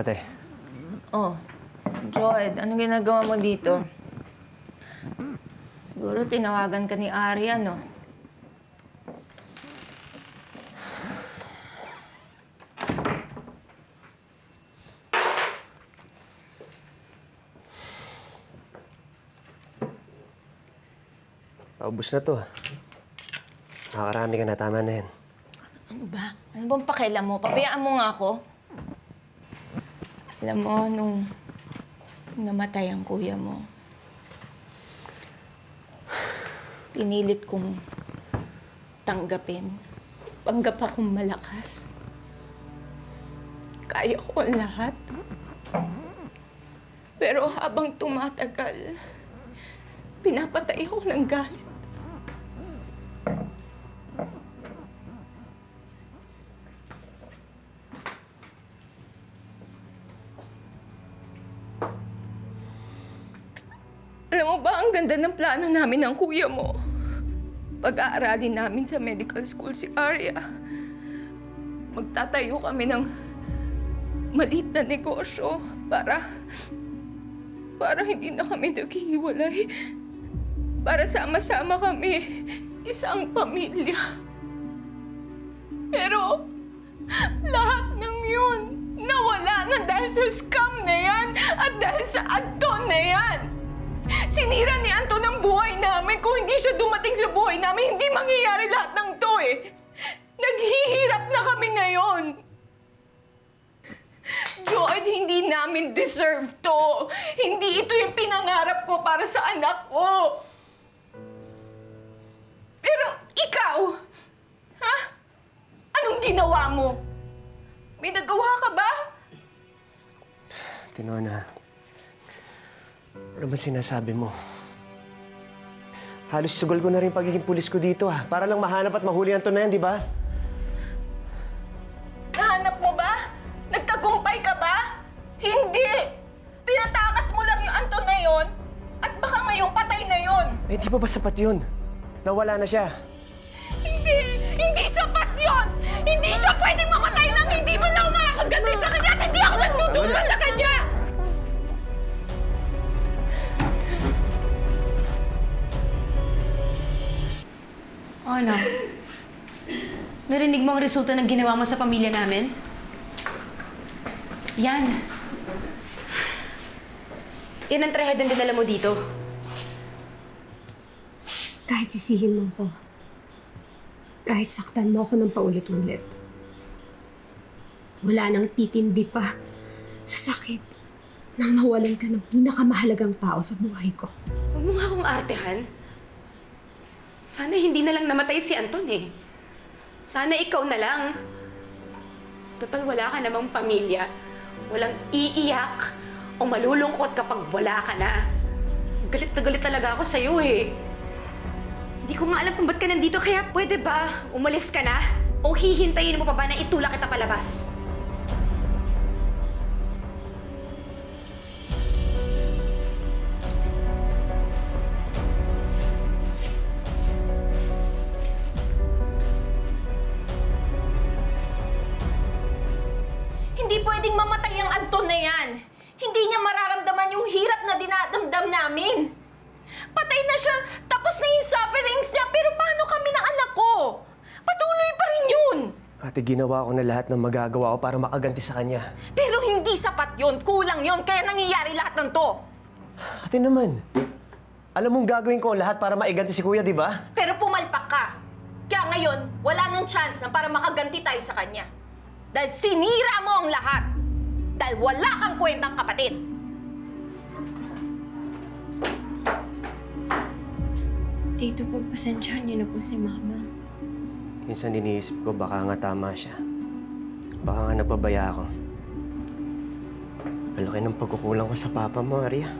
ate. Oh, Joed, anong ginagawa mo dito? Siguro tinawagan ka ni Arya, no? Paubos na to. Nakakarami ka na, tama na yan. Ano ba? Ano bang pakialam mo? Papayaan mo nga ako. Alam mo, nung namatay ang kuya mo, pinilit kong tanggapin. Panggap akong malakas. Kaya ko ang lahat. Pero habang tumatagal, pinapatay ako ng galit. Alam mo ba, ang ganda ng plano namin ng kuya mo. Pag-aaralin namin sa medical school si Arya. Magtatayo kami ng maliit na negosyo para hindi na kami naghihiwalay. Para sama-sama kami, isang pamilya. Pero lahat ng yun nawala na dahil sa scam na yan at dahil sa Anton na yan. Sinira ni Anton ang buhay namin. Kung hindi siya dumating sa buhay namin, hindi mangyayari lahat ng to eh. Naghihirap na kami ngayon. Joyd, hindi namin deserve to. Hindi ito yung pinangarap ko para sa anak ko. Pero ikaw, ha? Anong ginawa mo? May nagawa ka ba? Tinona, ano ba sinasabi mo? Halos sugol ko na rin pagiging pulis ko dito, ha? Para lang mahanap at mahuli ang na yan, di ba? Nahanap mo ba? Nagtagumpay ka ba? Hindi! Pinatakas mo lang yung Anton na yon at baka ngayong patay na yon. Eh, di pa ba sapat yun? Nawala na siya. Hindi! Hindi sapat yon! Hindi siya pwedeng mamatay lang hindi mo lang nakakaganti sa kanya at hindi ako nagtutulong sa kanya! Oh, ano? Narinig mo ang resulta ng ginawa mo sa pamilya namin? Yan. Yan ang trahedya na dinala mo dito. Kahit sisihin mo ko, kahit saktan mo ako ng paulit-ulit, wala nang titindi pa sa sakit nang mawalan ka ng pinakamahalagang tao sa buhay ko. Huwag mo nga akong artehan. Sana hindi na lang namatay si Anton eh. Sana ikaw na lang. Total, wala ka namang pamilya. Walang iiyak o malulungkot kapag wala ka na. Galit na galit talaga ako sa'yo eh. Hindi ko nga alam kung ba't ka nandito, kaya pwede ba umalis ka na? O hihintayin mo pa ba na itulak kita palabas? Hindi pwedeng mamatay ang Anton na yan. Hindi niya mararamdaman yung hirap na dinadamdam namin. Patay na siya, tapos na yung sufferings niya, pero paano kami ng anak ko? Patuloy pa rin yun. Ate, ginawa ko na lahat ng magagawa ko para makaganti sa kanya. Pero hindi sapat yun, kulang yun, kaya nangyayari lahat ng to. Ate naman, alam mong gagawin ko ang lahat para maiganti si Kuya, di ba? Pero pumalpak ka. Kaya ngayon, wala nang chance na para makaganti tayo sa kanya. Dahil sinira mo ang lahat. Dahil wala kang kwentang kapatid. Tito, pagpasensyahan niyo na po si Mama. Minsan iniisip ko baka nga tama siya. Baka nga napabaya ako. Malaki ng pagkukulang ko sa papa mo, Arya.